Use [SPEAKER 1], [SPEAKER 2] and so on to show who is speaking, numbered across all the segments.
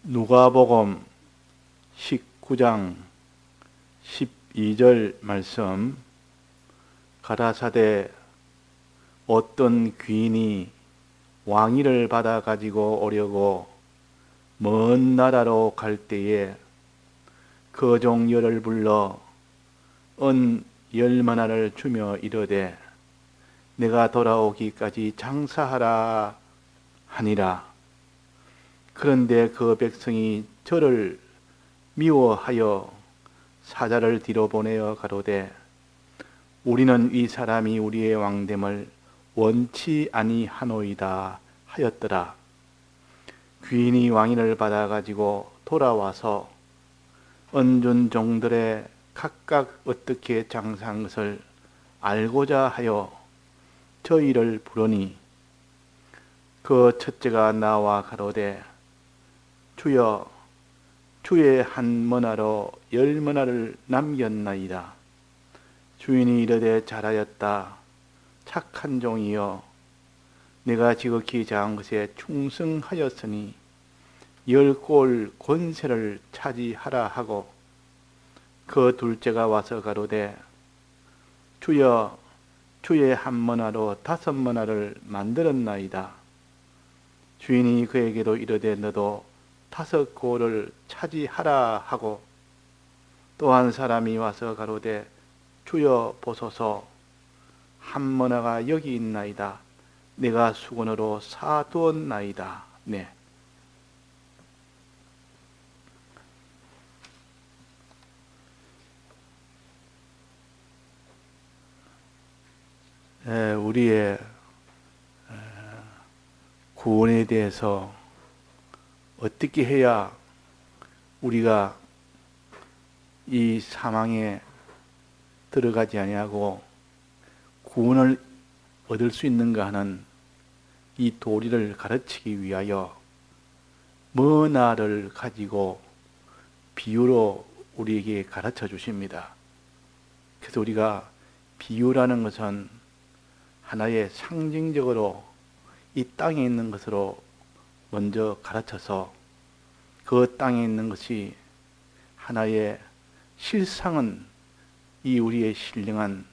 [SPEAKER 1] 누가복음 19장 12절 말씀. 가라사대 어떤 귀인이 왕위를 받아 가지고 오려고 먼 나라로 갈 때에 그 종려를 불러 은 10만원을 주며 이르되 내가 돌아오기까지 장사하라 하니라. 그런데 그 백성이 저를 미워하여 사자를 뒤로 보내어 가로되 우리는 이 사람이 우리의 왕됨을 원치 아니하노이다 하였더라. 귀인이 왕위를 받아 가지고 돌아와서 은둔 종들의 각각 어떻게 장사한 것을 알고자 하여 저희를 부르니 그 첫째가 나와 가로되 주여, 주의 한 머나로 10머나를 남겼나이다. 주인이 이르되 잘하였다. 착한 종이여, 내가 지극히 작은 것에 충성하였으니 10골 권세를 차지하라 하고 그 둘째가 와서 가로되 주여, 주의 한 머나로 5머나를 만들었나이다. 주인이 그에게도 이르되 너도 5골을 차지하라 하고 또 한 사람이 와서 가로되 주여 보소서, 한 머나가 여기 있나이다. 내가 수건으로 사두었나이다. 네. 우리의 구원에 대해서 어떻게 해야 우리가 이 사망에 들어가지 아니하고 구원을 얻을 수 있는가 하는 이 도리를 가르치기 위하여 머나를 가지고 비유로 우리에게 가르쳐 주십니다. 그래서 우리가 비유라는 것은 하나의 상징적으로 이 땅에 있는 것으로 먼저 가르쳐서 그 땅에 있는 것이 하나의 실상은 이 우리의 신령한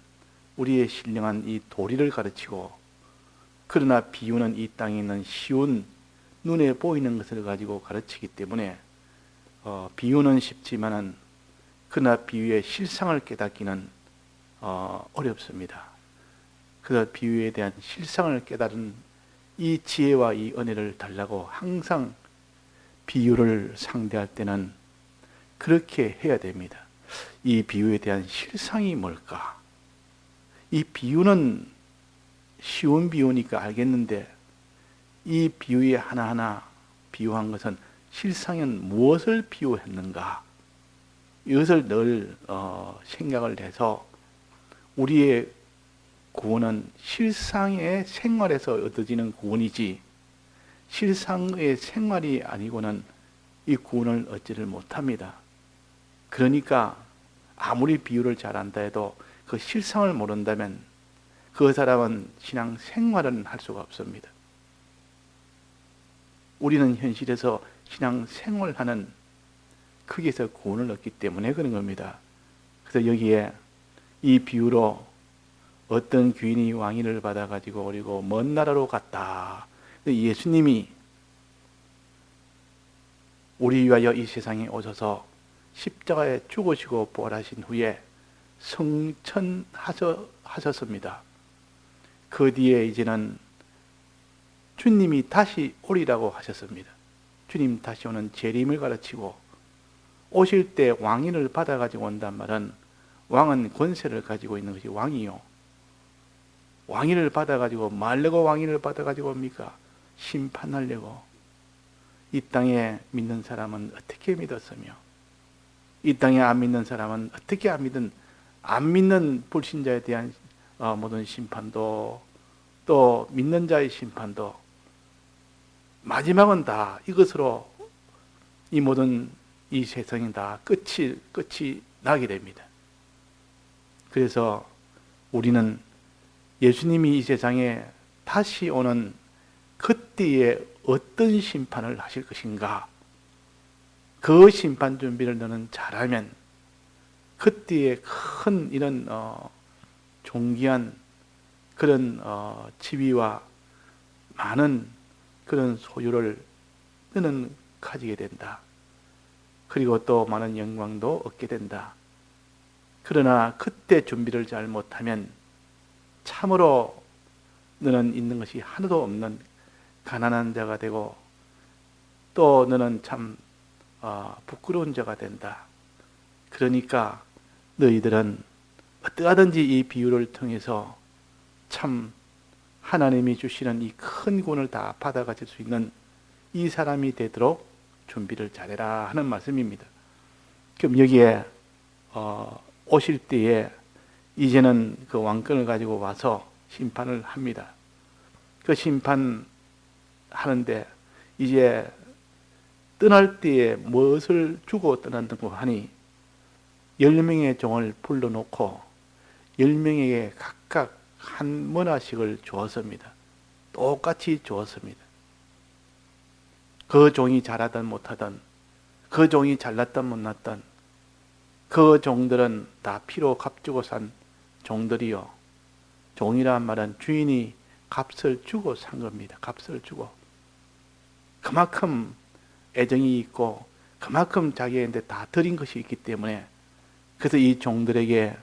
[SPEAKER 1] 이 도리를 가르치고, 그러나 비유는 이 땅에 있는 쉬운 눈에 보이는 것을 가지고 가르치기 때문에 비유는 쉽지만은 그러나 비유의 실상을 깨닫기는 어렵습니다. 그래서 비유에 대한 실상을 깨달은 이 지혜와 이 은혜를 달라고 항상 비유를 상대할 때는 그렇게 해야 됩니다. 이 비유에 대한 실상이 뭘까? 이 비유는 쉬운 비유니까 알겠는데 이 비유에 하나하나 비유한 것은 실상은 무엇을 비유했는가? 이것을 늘 생각을 해서 우리의 구원은 실상의 생활에서 얻어지는 구원이지 실상의 생활이 아니고는 이 구원을 얻지를 못합니다. 그러니까 아무리 비유를 잘한다 해도 그 실상을 모른다면 그 사람은 신앙 생활은 할 수가 없습니다. 우리는 현실에서 신앙 생활하는 거기에서 구원을 얻기 때문에 그런 겁니다. 그래서 여기에 이 비유로 어떤 귀인이 왕위를 받아가지고 오리고 먼 나라로 갔다. 예수님이 우리 위하여 이 세상에 오셔서 십자가에 죽으시고 부활하신 후에 성천하셨습니다. 그 뒤에 이제는 주님이 다시 오리라고 하셨습니다. 주님 다시 오는 재림을 가르치고 오실 때 왕위를 받아가지고 온단 말은 왕은 권세를 가지고 있는 것이 왕이요. 왕위를 받아가지고 말려고 왕위를 받아가지고 옵니까? 심판하려고. 이 땅에 믿는 사람은 어떻게 믿었으며 이 땅에 안 믿는 사람은 어떻게 안 믿는 불신자에 대한 모든 심판도 또 믿는 자의 심판도 마지막은 다 이것으로 이 모든 이 세상이 다 끝이 나게 됩니다. 그래서 우리는 예수님이 이 세상에 다시 오는 그때에 어떤 심판을 하실 것인가, 그 심판 준비를 너는 잘하면 그때에 큰 이런 존귀한 그런 지위와 많은 그런 소유를 너는 가지게 된다. 그리고 또 많은 영광도 얻게 된다. 그러나 그때 준비를 잘 못하면 참으로 너는 있는 것이 하나도 없는 가난한 자가 되고 또 너는 참 부끄러운 자가 된다. 그러니까 너희들은 어떠하든지 이 비유를 통해서 참 하나님이 주시는 이 큰 구원을 다 받아가질 수 있는 이 사람이 되도록 준비를 잘해라 하는 말씀입니다. 그럼 여기에 오실 때에 이제는 그 왕권을 가지고 와서 심판을 합니다. 그 심판하는데 이제 떠날 때에 무엇을 주고 떠난다고 하니 10명의 종을 불러놓고 10명에게 각각 한 머나씩을 주었습니다. 똑같이 주었습니다. 그 종이 잘하든 못하든, 그 종이 잘났든 못났든, 그 종들은 다 피로 값주고 산 종들이요. 종이란 말은 주인이 값을 주고 산 겁니다. 값을 주고. 그만큼 애정이 있고, 그만큼 자기한테 다 드린 것이 있기 때문에, 그래서 이 종들에게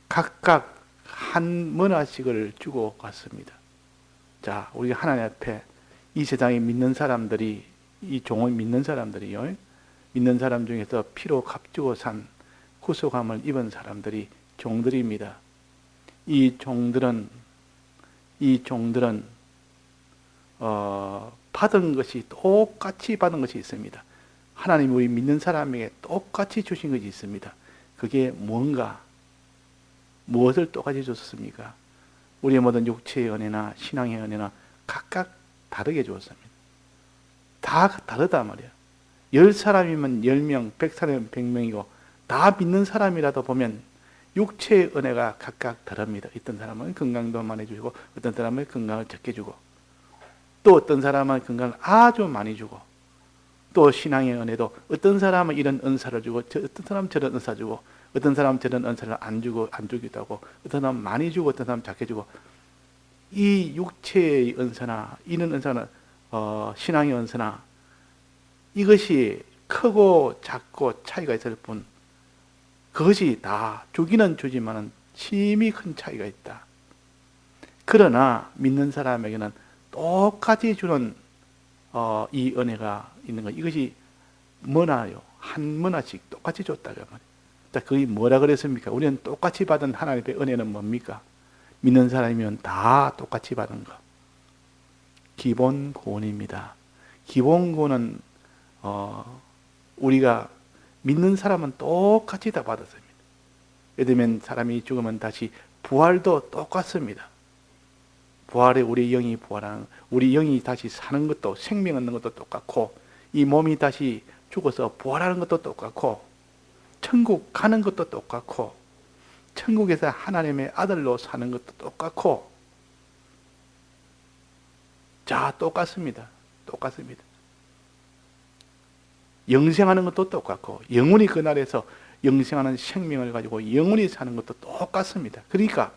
[SPEAKER 1] 각각 한 머나씩을 주고 갔습니다. 자, 우리가 하나님 앞에 이 세상에 믿는 사람들이, 이 종을 믿는 사람들이요, 믿는 사람 중에서 피로 값주고 산 구속함을 입은 사람들이 종들입니다. 이 종들은 받은 것이 똑같이 받은 것이 있습니다. 하나님 우리 믿는 사람에게 똑같이 주신 것이 있습니다. 그게 뭔가? 무엇을 똑같이 줬습니까? 우리의 모든 육체의 은혜나 신앙의 은혜나 각각 다르게 주었습니다. 다 다르단 말이야. 10사람이면 10명, 100사람이면 100명이고 다 믿는 사람이라도 보면 육체의 은혜가 각각 다릅니다. 어떤 사람은 건강도 많이 주고 어떤 사람은 건강을 적게 주고 또 어떤 사람은 건강을 아주 많이 주고 또 신앙의 은혜도 어떤 사람은 이런 은사를 주고 어떤 사람은 저런 은사 주고 어떤 사람은 저런 은사를 안 주기도 하고 어떤 사람은 많이 주고 어떤 사람은 작게 주고 이 육체의 은사나 이런 은사는 신앙의 은사나 이것이 크고 작고 차이가 있을 뿐 그것이 다 주기는 주지만은 심히 큰 차이가 있다. 그러나 믿는 사람에게는 똑같이 주는 이 은혜가 있는 것. 이것이 뭐나요? 한 머나씩 똑같이 줬다고 말이에요. 자, 그게 뭐라 그랬습니까? 우리는 똑같이 받은 하나님의 은혜는 뭡니까? 믿는 사람이면 다 똑같이 받은 것. 기본 구원입니다. 기본 구원은 우리가 믿는 사람은 똑같이 다 받았습니다. 예를 들면 사람이 죽으면 다시 부활도 똑같습니다. 부활에 우리 영이 부활하는, 우리 영이 다시 사는 것도 생명 얻는 것도 똑같고 이 몸이 다시 죽어서 부활하는 것도 똑같고 천국 가는 것도 똑같고 천국에서 하나님의 아들로 사는 것도 똑같고 자, 똑같습니다. 똑같습니다. 영생하는 것도 똑같고 영원히 그날에서 영생하는 생명을 가지고 영원히 사는 것도 똑같습니다. 그러니까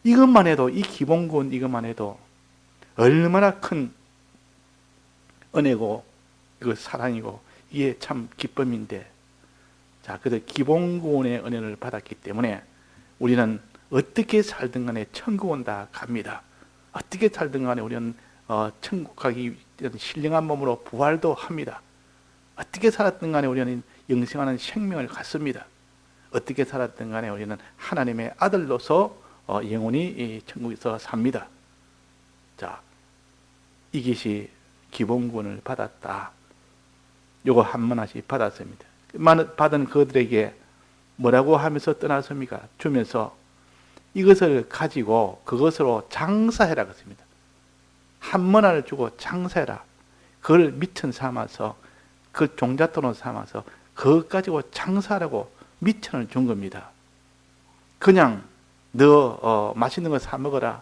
[SPEAKER 1] 이것만 해도 이 기본구원 이것만 해도 얼마나 큰 은혜고 이거 사랑이고 이게 참 기쁨인데 자, 그래서 기본구원의 은혜를 받았기 때문에 우리는 어떻게 살든 간에 천국은 다 갑니다. 어떻게 살든 간에 우리는 천국 가기 신령한 몸으로 부활도 합니다. 어떻게 살았든 간에 우리는 영생하는 생명을 갖습니다. 어떻게 살았든 간에 우리는 하나님의 아들로서 영원히 이 천국에서 삽니다. 자, 이것이 기본구원을 받았다. 요거 한 번씩 받았습니다. 받은 그들에게 뭐라고 하면서 떠났습니까? 주면서 이것을 가지고 그것으로 장사해라 그랬습니다. 한 문화를 주고 장사해라. 그걸 미천 삼아서 그 종잣돈을 삼아서 그것 가지고 장사하라고 미천을 준 겁니다. 그냥 너 맛있는 거 사 먹어라.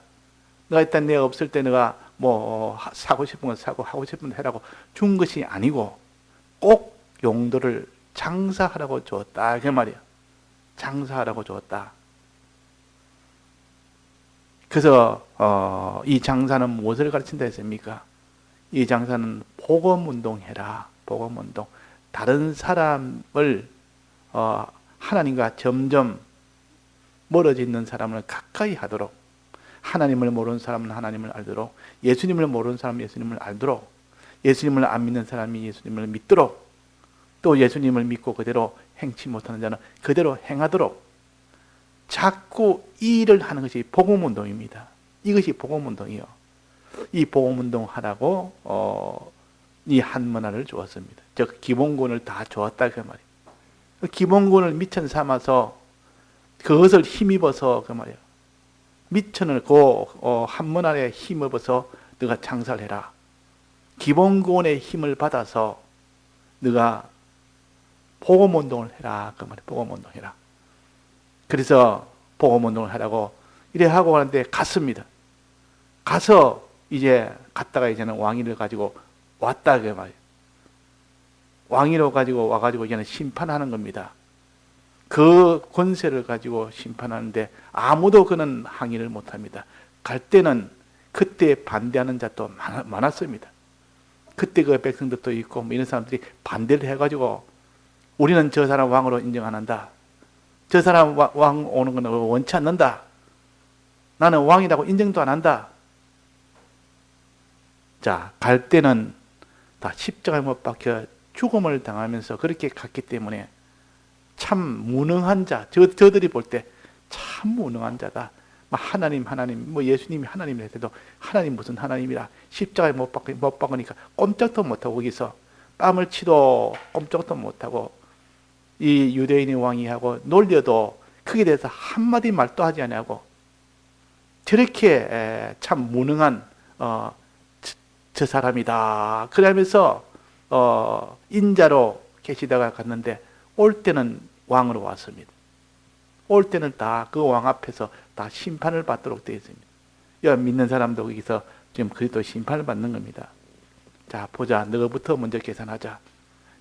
[SPEAKER 1] 너가 일단 내가 없을 때 너가 뭐 사고 싶은 거 사고 하고 싶은 거 해라고 준 것이 아니고 꼭 용도를 장사하라고 주었다 그 말이야. 장사하라고 주었다. 그래서 이 장사는 무엇을 가르친다 했습니까? 이 장사는 복음운동해라. 복음운동. 다른 사람을 하나님과 점점 멀어지는 사람을 가까이 하도록, 하나님을 모르는 사람은 하나님을 알도록, 예수님을 모르는 사람은 예수님을 알도록, 예수님을 안 믿는 사람이 예수님을 믿도록, 또 예수님을 믿고 그대로 행치 못하는 자는 그대로 행하도록 자꾸 이 일을 하는 것이 복음운동입니다. 이것이 복음운동이요. 이 복음운동 하라고 이 한문화를 주었습니다. 즉 기본권을 다 주었다 그 말이에요. 기본권을 미천 삼아서 그것을 힘입어서 그 말이에요. 미천을 한문화에 힘입어서 네가 장사를 해라. 기본권의 힘을 받아서 네가 복음운동을 해라 그 말이에요. 복음운동 해라. 그래서 복음운동을 하라고 이래 하고 가는데 갔습니다. 가서 이제 갔다가 이제는 왕위를 가지고 왔다 그 말이에요. 왕위로 가지고 와가지고 이제는 심판하는 겁니다. 그 권세를 가지고 심판하는데 아무도 그는 항의를 못합니다. 갈 때는 그때 반대하는 자도 많았습니다. 그때 그 백성들도 있고 뭐 이런 사람들이 반대를 해가지고 우리는 저 사람 왕으로 인정 안 한다. 저 사람 왕 오는 건 원치 않는다. 나는 왕이라고 인정도 안 한다. 자, 갈 때는 다 십자가에 못 박혀 죽음을 당하면서 그렇게 갔기 때문에 참 무능한 자, 저들이 볼 때 참 무능한 자다. 하나님, 뭐 예수님이 하나님이라 해도 하나님 무슨 하나님이라 십자가에 못 박으니까 꼼짝도 못하고 거기서 뺨을 치도 꼼짝도 못하고 이 유대인의 왕이 하고 놀려도 그에 대해서 한마디 말도 하지 아니하고 저렇게 참 무능한 저 사람이다. 그러면서 인자로 계시다가 갔는데 올 때는 왕으로 왔습니다. 올 때는 다 그 왕 앞에서 다 심판을 받도록 되어 있습니다. 믿는 사람도 거기서 지금 그리스도 심판을 받는 겁니다. 자, 보자. 너부터 먼저 계산하자.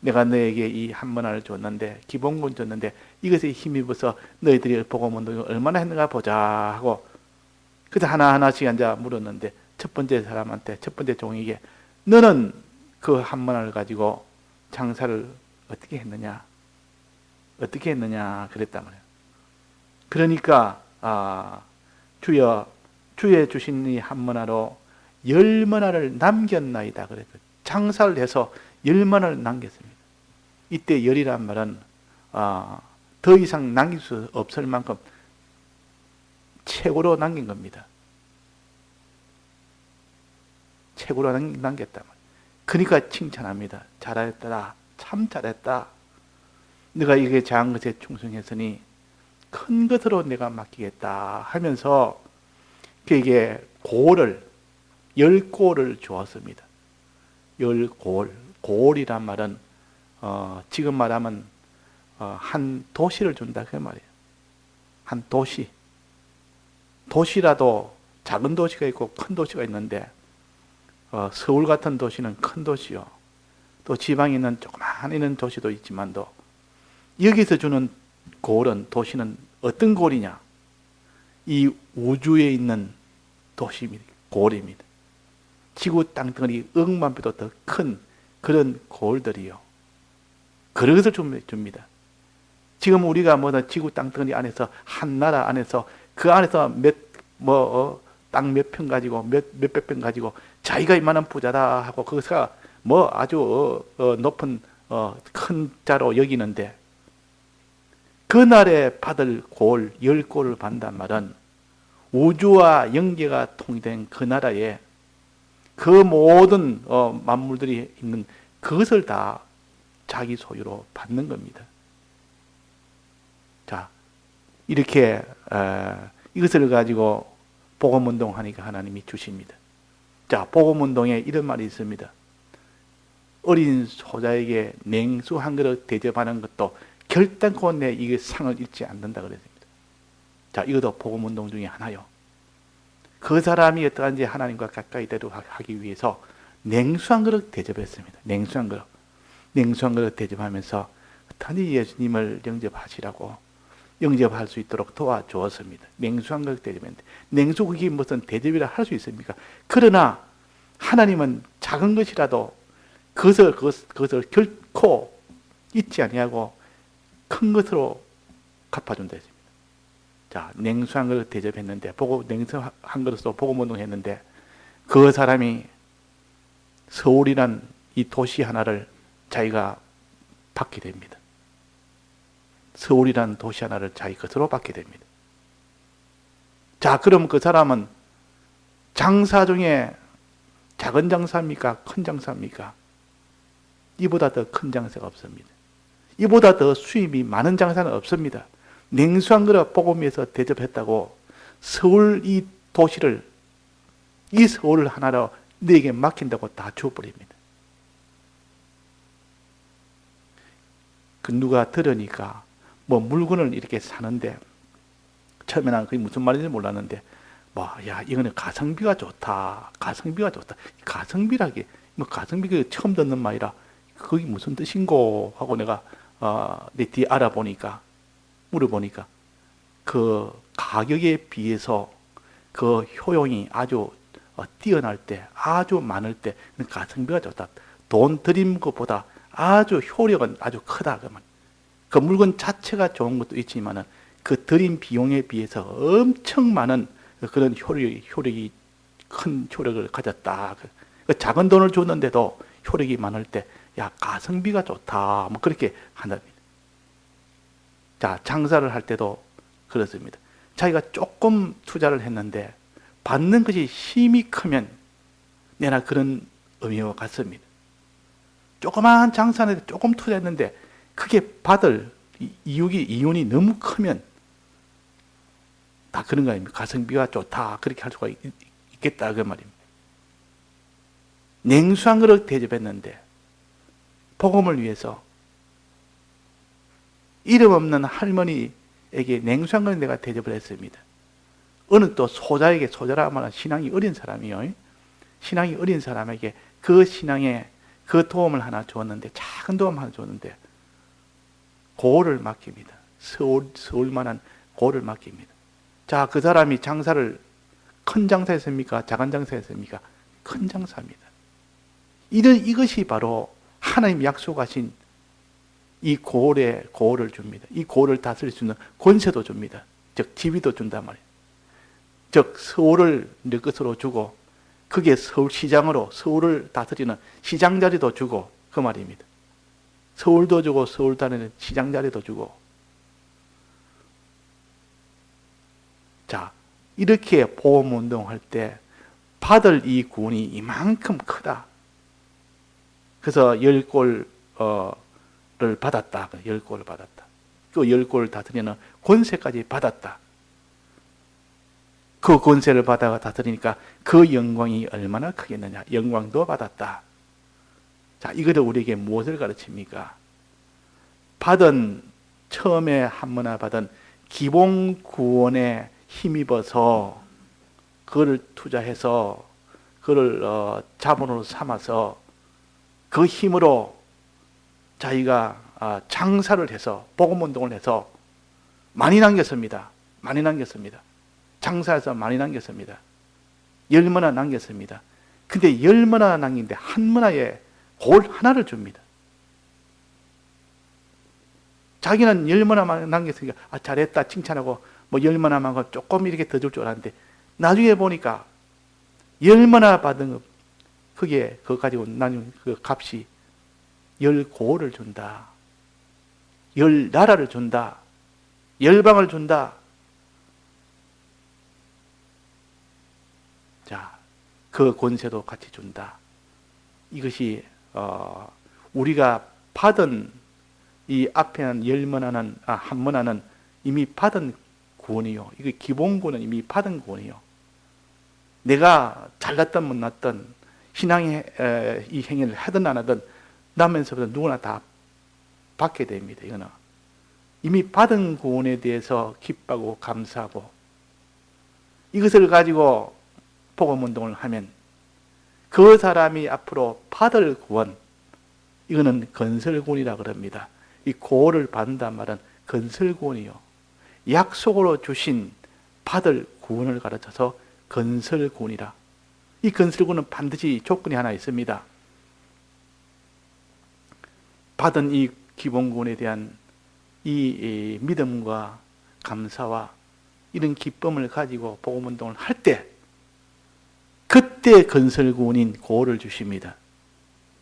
[SPEAKER 1] 내가 너에게 이 한문화를 줬는데, 기본권 줬는데 이것에 힘입어서 너희들이 복음운동을 얼마나 했는가 보자 하고 그래서 하나하나씩 앉아 물었는데 첫 번째 사람한테, 첫 번째 종에게 너는 그 한문화를 가지고 장사를 어떻게 했느냐? 어떻게 했느냐? 그랬단 말이에요. 그러니까 주의 주신 이 한문화로 10문화를 남겼나이다 그랬어요. 장사를 해서 10문화를 남겼습니다. 이때 열이란 말은 더 이상 남길 수 없을 만큼 최고로 남긴 겁니다. 최고로 남겼단 말이에요. 그러니까 칭찬합니다. 잘했다. 참 잘했다. 네가 이게 작은 것에 충성했으니 큰 것으로 내가 맡기겠다 하면서 그에게 고를 10고를 주었습니다. 10고을. 고을이란 말은 지금 말하면 한 도시를 준다 그 말이에요. 한 도시. 도시라도 작은 도시가 있고 큰 도시가 있는데 서울 같은 도시는 큰 도시요. 또 지방에 있는 조그만 있는 도시도 있지만도 여기서 주는 고을은, 도시는 어떤 고을이냐? 이 우주에 있는 도시입니다. 고을입니다. 지구 땅덩어리 억만 배도 더 큰 그런 고을들이요. 그런 것을 줍니다. 지금 우리가 지구 땅덩어리 안에서 한 나라 안에서 그 안에서 땅 몇 평 가지고 몇백 평 가지고 자기가 이만한 부자다 하고 그것가 아주 높은 큰 자로 여기는데 그날에 받을 고을 10고를 받는단 말은 우주와 영계가 통일된 그 나라에 그 모든 만물들이 있는 그것을 다 자기 소유로 받는 겁니다. 자, 이렇게 이것을 가지고 복음운동하니까 하나님이 주십니다. 자, 복음운동에 이런 말이 있습니다. 어린 소자에게 냉수 한 그릇 대접하는 것도 결단코 내 이게 상을 잃지 않는다 그랬습니다. 자, 이것도 복음운동 중에 하나요. 그 사람이 어떠한지 하나님과 가까이 되도록 하기 위해서 냉수 한 그릇 대접했습니다. 냉수 한 그릇. 냉수한 그릇 대접하면서 단히 예수님을 영접할 수 있도록 도와주었습니다. 냉수한 그릇 대접했는데 냉수 그게 무슨 대접이라 할 수 있습니까? 그러나 하나님은 작은 것이라도 그것을 결코 잊지 아니하고 큰 것으로 갚아준다 했습니다. 자, 냉수한 그릇 대접했는데 냉수한 그릇으로 복음 운동했는데 그 사람이 서울이란 이 도시 하나를 자기가 받게 됩니다. 서울이란 도시 하나를 자기 것으로 받게 됩니다. 자, 그럼 그 사람은 장사 중에 작은 장사입니까? 큰 장사입니까? 이보다 더 큰 장사가 없습니다. 이보다 더 수입이 많은 장사는 없습니다. 냉수한 그릇 복음에서 대접했다고 서울 이 도시를, 이 서울을 하나로 너에게 맡긴다고 다 주어버립니다. 그 누가 들으니까 뭐 물건을 이렇게 사는데 처음에는 그게 무슨 말인지 몰랐는데 야, 이거는 가성비가 좋다. 가성비라기 뭐 가성비가 처음 듣는 말이라 그게 무슨 뜻인고 하고 내가 내 뒤에 물어보니까 그 가격에 비해서 그 효용이 아주 뛰어날 때, 아주 많을 때 가성비가 좋다. 돈 들인 것보다 아주 효력은 아주 크다. 그 물건 자체가 좋은 것도 있지만은 그 들인 비용에 비해서 엄청 많은 그런 효력이 큰 효력을 가졌다. 그 작은 돈을 줬는데도 효력이 많을 때, 야, 가성비가 좋다. 뭐 그렇게 한답니다. 자, 장사를 할 때도 그렇습니다. 자기가 조금 투자를 했는데 받는 것이 힘이 크면 내나 그런 의미와 같습니다. 조그마한 장사하는데 조금 투자했는데 그게 받을 이윤이 너무 크면 다 그런 거 아닙니까? 가성비가 좋다. 그렇게 할 수가 있겠다. 그 말입니다. 냉수한 그릇 대접했는데 복음을 위해서 이름 없는 할머니에게 냉수한 그릇 내가 대접을 했습니다. 어느 또 소자라 말하는 신앙이 어린 사람이요. 신앙이 어린 사람에게 그 신앙에 그 도움을 하나 줬는데, 작은 도움 하나 줬는데 고를 맡깁니다. 서울만한 고를 맡깁니다. 자, 그 사람이 장사를 큰 장사했습니까? 작은 장사했습니까? 큰 장사입니다. 이것이 바로 하나님 약속하신 이 고를 줍니다. 이 고를 다스릴 수 있는 권세도 줍니다. 즉 지위도 준단 말이에요. 즉 서울을 내 것으로 주고 그게 서울시장으로 서울을 다스리는 시장 자리도 주고 그 말입니다. 서울도 주고 서울 다니는 시장 자리도 주고. 자, 이렇게 보험운동할 때 받을 이 구원이 이만큼 크다. 그래서 10골을 받았다. 10골을 받았다. 그 10골을 다스리는 권세까지 받았다. 그 권세를 받아가 다스리니까 그 영광이 얼마나 크겠느냐. 영광도 받았다. 자, 이거를 우리에게 무엇을 가르칩니까? 처음에 한번나 받은 기본 구원에 힘입어서 그걸 투자해서 그걸 자본으로 삼아서 그 힘으로 자기가 장사를 해서 복음운동을 해서 많이 남겼습니다. 장사해서 많이 남겼습니다. 10문화 남겼습니다. 근데 10문화 남긴데 한 문화에 골 하나를 줍니다. 자기는 10문화만 남겼으니까 잘했다 칭찬하고 뭐 10문화만 조금 이렇게 더 줄 줄 알았는데 나중에 보니까 10문화 받은 거 그거 가지고 나중에 그 값이 10고를 준다. 10나라를 준다. 10방을 준다. 자, 그 권세도 같이 준다. 이것이 우리가 받은 이 앞에는 10문화는 한 문화는 이미 받은 구원이요. 이거 기본 구원은 이미 받은 구원이요. 내가 잘났든 못났든 신앙의 이 행위를 하든 안 하든 나면서부터 누구나 다 받게 됩니다. 이거는 이미 받은 구원에 대해서 기뻐하고 감사하고 이것을 가지고 복음운동을 하면 그 사람이 앞으로 받을 구원, 이거는 건설군이라 그럽니다. 이 고를 받는단 말은 건설군이요. 약속으로 주신 받을 구원을 가르쳐서 건설군이라. 이 건설군은 반드시 조건이 하나 있습니다. 받은 이 기본군에 대한 이 믿음과 감사와 이런 기쁨을 가지고 복음운동을 할 때, 그때 건설군인 고를 주십니다.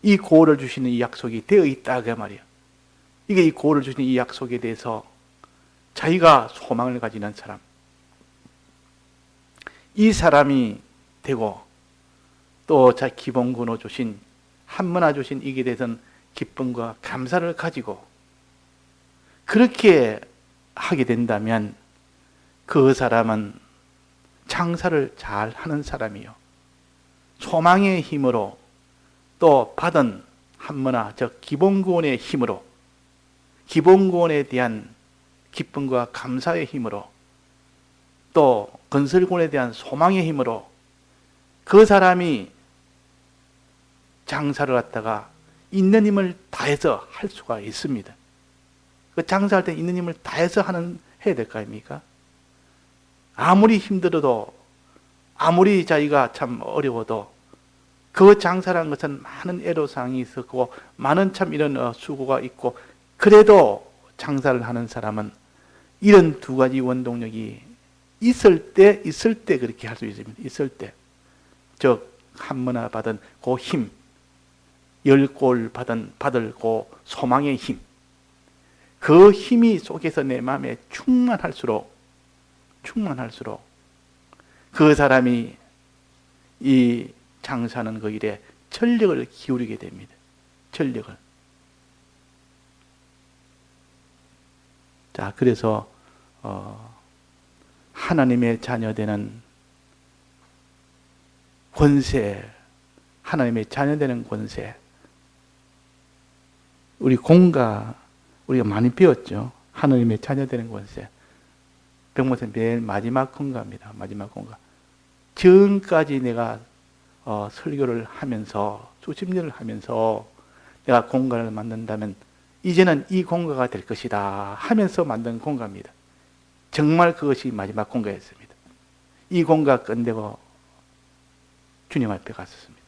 [SPEAKER 1] 이 고를 주시는 이 약속이 되어 있다 그 말이에요. 이게 이 고를 주시는 이 약속에 대해서 자기가 소망을 가지는 사람, 이 사람이 되고 또 자 기본군으로 주신 한문화 주신 이게 대해서는 기쁨과 감사를 가지고 그렇게 하게 된다면 그 사람은 장사를 잘 하는 사람이요. 소망의 힘으로 또 받은 한문화, 즉 기본구원의 힘으로, 기본구원에 대한 기쁨과 감사의 힘으로, 또 건설구원에 대한 소망의 힘으로 그 사람이 장사를 갖다가 있는 힘을 다해서 할 수가 있습니다. 그 장사할 때 있는 힘을 다해서 해야 될 거 아닙니까? 아무리 힘들어도, 아무리 자기가 참 어려워도 그 장사라는 것은 많은 애로사항이 있었고 많은 참 이런 수고가 있고, 그래도 장사를 하는 사람은 이런 두 가지 원동력이 있을 때 그렇게 할 수 있습니다. 있을 때. 즉 한문화 받은 그 힘, 열골 받을 그 소망의 힘, 그 힘이 속에서 내 마음에 충만할수록 그 사람이 이 장사하는 그 일에 전력을 기울이게 됩니다. 전력을. 자, 그래서 하나님의 자녀되는 권세, 하나님의 자녀되는 권세, 우리가 많이 배웠죠. 하나님의 자녀되는 권세. 백모생 맨 마지막 공가입니다. 마지막 공가. 지금까지 내가 설교를 하면서 수십 년을 하면서 내가 공가를 만든다면 이제는 이 공가가 될 것이다 하면서 만든 공가입니다. 정말 그것이 마지막 공가였습니다. 이 공가 끝내고 주님 앞에 갔었습니다.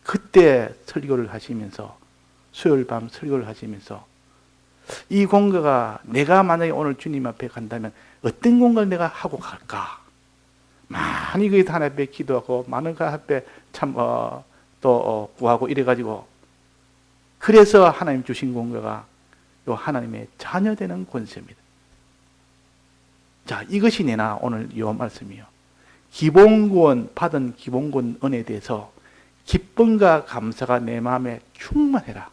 [SPEAKER 1] 그때 설교를 하시면서, 수요일 밤 설교를 하시면서 이 공가가 내가 만약에 오늘 주님 앞에 간다면 어떤 공가를 내가 하고 갈까? 많이 그 하나님 앞에 기도하고 많은 그 앞에 참 또 구하고 이래가지고, 그래서 하나님 주신 공가가 요 하나님의 자녀되는 권세입니다. 자, 이것이 내나 오늘 요 말씀이요. 기본구원 받은 기본구원 은혜에 대해서 기쁨과 감사가 내 마음에 충만해라.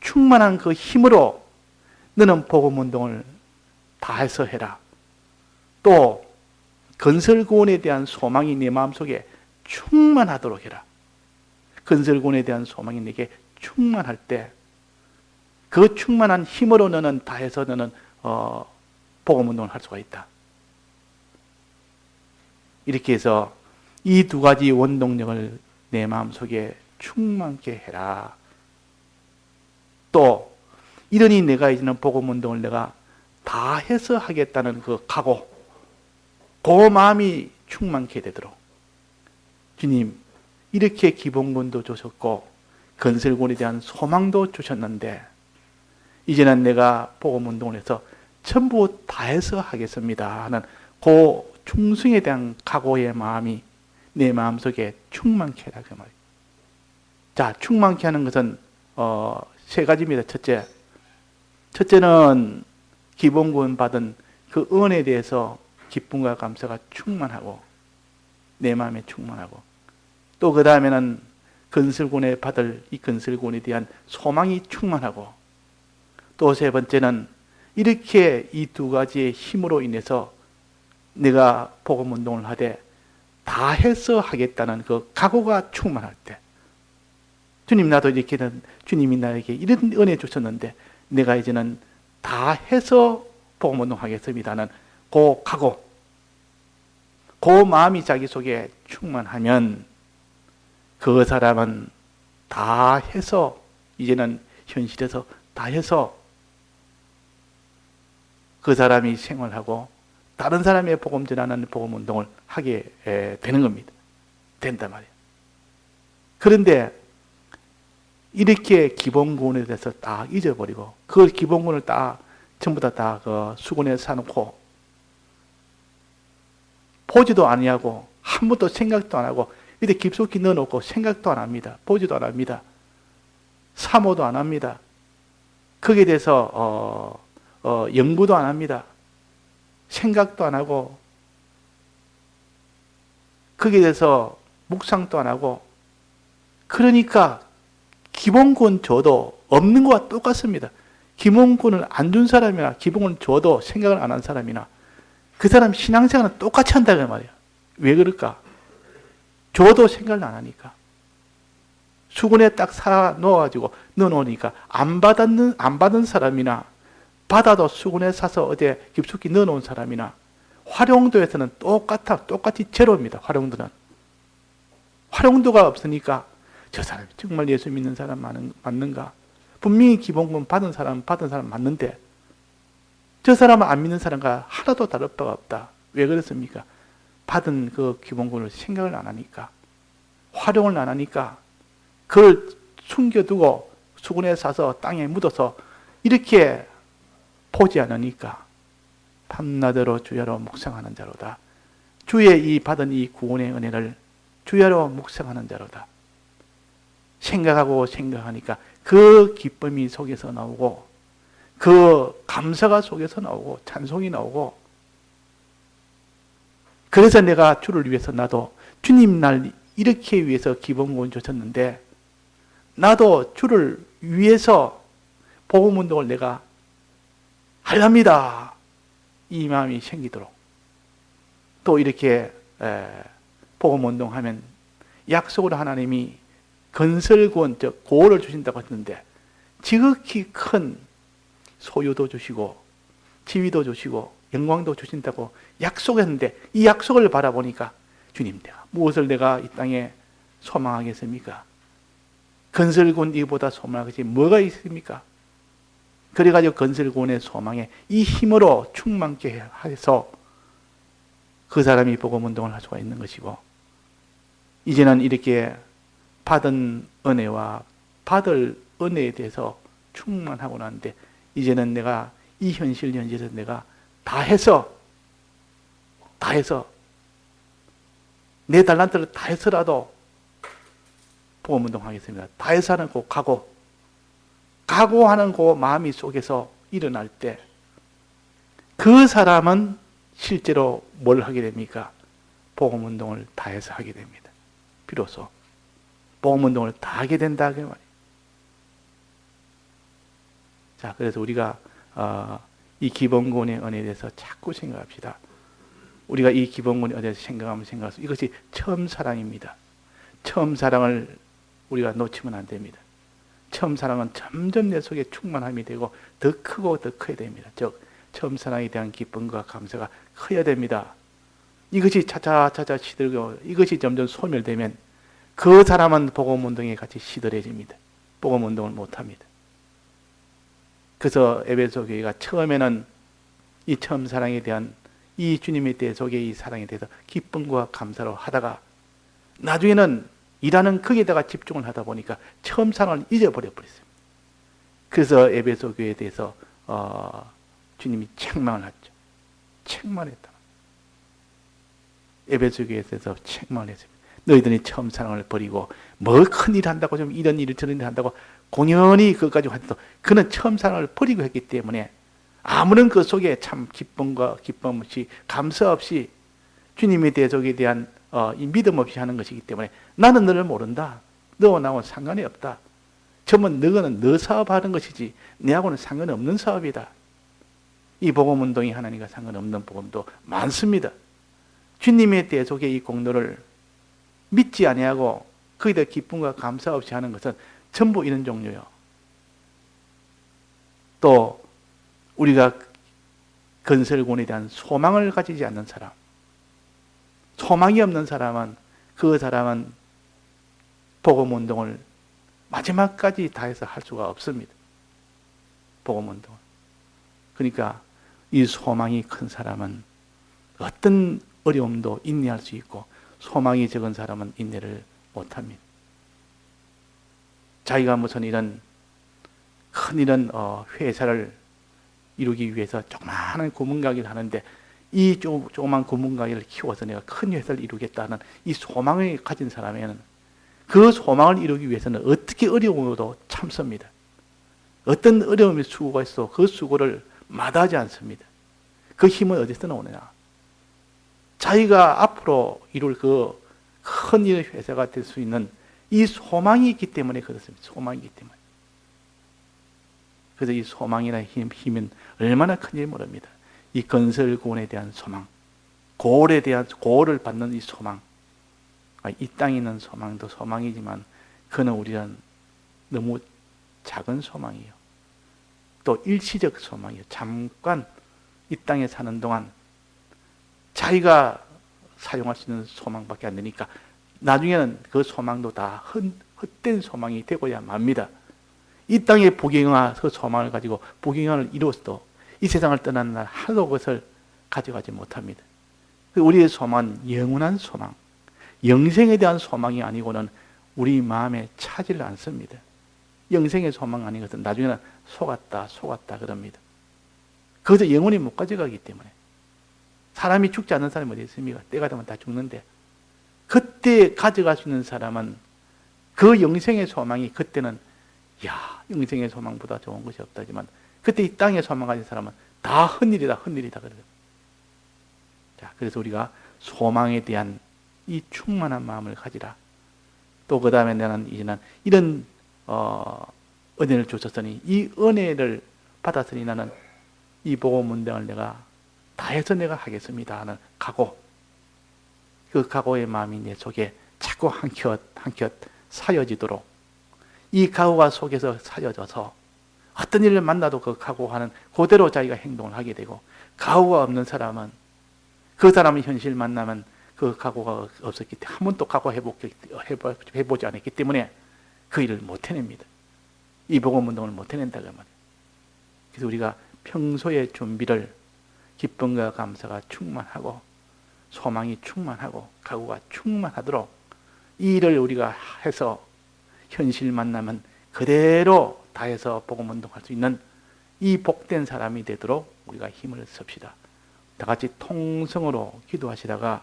[SPEAKER 1] 충만한 그 힘으로 너는 복음운동을 다해서 해라. 또 건설구원에 대한 소망이 내 마음속에 충만하도록 해라. 건설구원에 대한 소망이 내게 충만할 때 그 충만한 힘으로 너는 다해서 너는 복음운동을 할 수가 있다. 이렇게 해서 이 두 가지 원동력을 내 마음속에 충만케 해라. 또 이러니 내가 이제는 복음운동을 내가 다 해서 하겠다는 그 각오, 그 마음이 충만케 되도록 주님 이렇게 기본군도 주셨고 건설군에 대한 소망도 주셨는데 이제는 내가 복음운동을 해서 전부 다 해서 하겠습니다 하는 그 충성에 대한 각오의 마음이 내 마음속에 충만케 하라 그 말이에요. 자, 충만케 하는 것은 세 가지입니다. 첫째는 기본군 받은 그 은혜에 대해서 기쁨과 감사가 충만하고 내 마음에 충만하고, 또 그 다음에는 건설군에 받을 이 건설군에 대한 소망이 충만하고, 또 세 번째는 이렇게 이 두 가지의 힘으로 인해서 내가 복음운동을 하되 다 해서 하겠다는 그 각오가 충만할 때, 주님 나도 이렇게는 주님이 나에게 이런 은혜 주셨는데 내가 이제는 다 해서 복음운동 하겠습니다는 그 각오, 그 마음이 자기 속에 충만하면 그 사람은 다 해서 이제는 현실에서 다 해서 그 사람이 생활하고 다른 사람의 복음 전하는 복음 운동을 하게 되는 겁니다. 된단 말이에요. 그런데 이렇게 기본군에 대해서 딱 잊어버리고 그 기본군을 딱 전부 다 그 수군에 사놓고 보지도 아니하고 한 번도 생각도 안 하고 이렇게 깊숙이 넣어놓고 생각도 안 합니다. 보지도 안 합니다. 사모도 안 합니다. 거기에 대해서 연구도 안 합니다. 생각도 안 하고 거기에 대해서 묵상도 안 하고 그러니까 기본군 줘도 없는 것과 똑같습니다. 기본군을 안 준 사람이나 기본군을 줘도 생각을 안 한 사람이나 그 사람 신앙생활은 똑같이 한다는 말이에요. 왜 그럴까? 줘도 생각을 안 하니까. 수군에 딱 사 넣어가지고 넣어놓으니까 안 받은 사람이나 받아도 수군에 사서 어디에 깊숙이 넣어놓은 사람이나 활용도에서는 똑같이 제로입니다. 활용도가 없으니까 저 사람이 정말 예수 믿는 사람 맞는가? 분명히 기본군 받은 사람 맞는데 저 사람은 안 믿는 사람과 하나도 다를 바가 없다. 왜 그렇습니까? 받은 그 기본군을 생각을 안 하니까 활용을 안 하니까 그걸 숨겨두고 수군에 사서 땅에 묻어서 이렇게 보지 않으니까 밤낮으로 주야로 묵상하는 자로다. 주의 이 받은 이 구원의 은혜를 주야로 묵상하는 자로다. 생각하니까 그 기쁨이 속에서 나오고 그 감사가 속에서 나오고 찬송이 나오고 그래서 내가 주를 위해서 나도 주님 날 이렇게 위해서 기본군 주셨는데 나도 주를 위해서 복음운동을 내가 하렵니다. 이 마음이 생기도록 또 이렇게 복음운동하면 약속으로 하나님이 건설구원, 즉 고를 주신다고 했는데 지극히 큰 소유도 주시고 지위도 주시고 영광도 주신다고 약속했는데 이 약속을 바라보니까 주님 무엇을 내가 이 땅에 소망하겠습니까? 건설군 이보다 소망할 것이 뭐가 있습니까? 그래가지고 건설군의 소망에 이 힘으로 충만케 해서 그 사람이 복음운동을 할 수가 있는 것이고 이제는 이렇게 받은 은혜와 받을 은혜에 대해서 충만하고 나는데 이제는 내가 이 현실에서 내가 다 해서 내 달란트를 다 해서라도 복음운동 하겠습니다. 다 해서 하는 그 각오하는 그 마음이 속에서 일어날 때 그 사람은 실제로 뭘 하게 됩니까? 복음운동을 다 해서 하게 됩니다. 비로소 복음운동을 다 하게 된다 그 말이에요. 자, 그래서 우리가 이 기본군의 은혜에 대해서 자꾸 생각합시다. 우리가 이 기본군의 은혜에 대해서 생각하면서 이것이 처음 사랑입니다. 처음 사랑을 우리가 놓치면 안 됩니다. 처음 사랑은 점점 내 속에 충만함이 되고 더 크고 더 커야 됩니다. 즉 처음 사랑에 대한 기쁨과 감사가 커야 됩니다. 이것이 차차차차 시들고 이것이 점점 소멸되면 그 사람은 복음운동에 같이 시들해집니다. 복음운동을 못합니다. 그래서 에베소 교회가 처음에는 이 처음 사랑에 대한 이 주님에 대해 속에 이 사랑에 대해서 기쁨과 감사로 하다가 나중에는 일하는 거기에다가 집중을 하다 보니까 처음 사랑을 잊어버려 버렸습니다. 그래서 에베소 교회에 대해서 주님이 책망을 했죠. 책망했다. 에베소 교회에 대해서 책망을 했습니다. 너희들이 처음 사랑을 버리고 뭐 큰 일 한다고 좀 이런 일을 저런 일 한다고 공연히 그것까지 해도 그는 처음 사랑을 버리고 했기 때문에 아무런 그 속에 참 기쁨과 기쁨 없이 감사 없이 주님에 대한 이 믿음 없이 하는 것이기 때문에 나는 너를 모른다. 너와 나하고는 상관이 없다. 전부 너는 너 사업하는 것이지 내하고는 상관없는 사업이다. 이 복음운동이 하나님과 상관없는 복음도 많습니다. 주님에 대해 속에 이 공로를 믿지 아니하고 거기다 기쁨과 감사 없이 하는 것은 전부 이런 종류요. 또 우리가 건설군에 대한 소망을 가지지 않는 사람, 소망이 없는 사람은 그 사람은 복음운동을 마지막까지 다해서 할 수가 없습니다. 복음운동은. 그러니까 이 소망이 큰 사람은 어떤 어려움도 인내할 수 있고 소망이 적은 사람은 인내를 못합니다. 자기가 무슨 이런 큰 이런 회사를 이루기 위해서 조그마한 고문가게를 하는데 이 조그만 고문가게를 키워서 내가 큰 회사를 이루겠다는 이 소망을 가진 사람에는 그 소망을 이루기 위해서는 어떻게 어려움도 참습니다. 어떤 어려움의 수고가 있어 그 수고를 마다하지 않습니다. 그 힘은 어디서 나오느냐? 자기가 앞으로 이룰 그 큰 회사가 될 수 있는 이 소망이 있기 때문에 그렇습니다. 소망이 있기 때문에. 그래서 이 소망이라는 힘은 얼마나 큰지 모릅니다. 이 건설고원에 대한 소망, 고을에 대한 고을을 받는 이 소망, 이 땅에 있는 소망도 소망이지만 그는 우리는 너무 작은 소망이에요. 또 일시적 소망이에요. 잠깐 이 땅에 사는 동안 자기가 사용할 수 있는 소망밖에 안 되니까 나중에는 그 소망도 다 헛된 소망이 되고야 맙니다. 이 땅에 부귀영화 그 소망을 가지고 부귀영화를 이루어서도 이 세상을 떠나는 날 하루 그것을 가져가지 못합니다. 우리의 소망은 영원한 소망, 영생에 대한 소망이 아니고는 우리 마음에 차지를 않습니다. 영생의 소망 아닌 것은 나중에는 속았다 그럽니다. 그것을 영원히 못 가져가기 때문에. 사람이 죽지 않는 사람이 어디 있습니까? 때가 되면 다 죽는데 그때 가져갈 수 있는 사람은 그 영생의 소망이 그때는 영생의 소망보다 좋은 것이 없다지만 그때 이 땅의 소망 가진 사람은 다 헛일이다 그래요. 자, 그래서 우리가 소망에 대한 이 충만한 마음을 가지라. 또 그 다음에 나는 이제는 이런 은혜를 주셨으니 이 은혜를 받았으니 나는 이 복음운동을 내가 다해서 내가 하겠습니다 하는 각오, 그 각오의 마음이 내 속에 자꾸 한 켠 사여지도록 이 각오가 속에서 사여져서 어떤 일을 만나도 그 각오하는 그대로 자기가 행동을 하게 되고 각오가 없는 사람은 그 사람의 현실 만나면 그 각오가 없었기 때문에 한 번도 각오해보지 않았기 때문에 그 일을 못 해냅니다. 이 복음운동을 못 해낸다고 말이에요. 그래서 우리가 평소의 준비를 기쁨과 감사가 충만하고 소망이 충만하고 각오가 충만하도록 이 일을 우리가 해서 현실 만나면 그대로 다해서 복음운동할 수 있는 이 복된 사람이 되도록 우리가 힘을 씁시다. 다 같이 통성으로 기도하시다가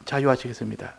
[SPEAKER 1] 자유하시겠습니다.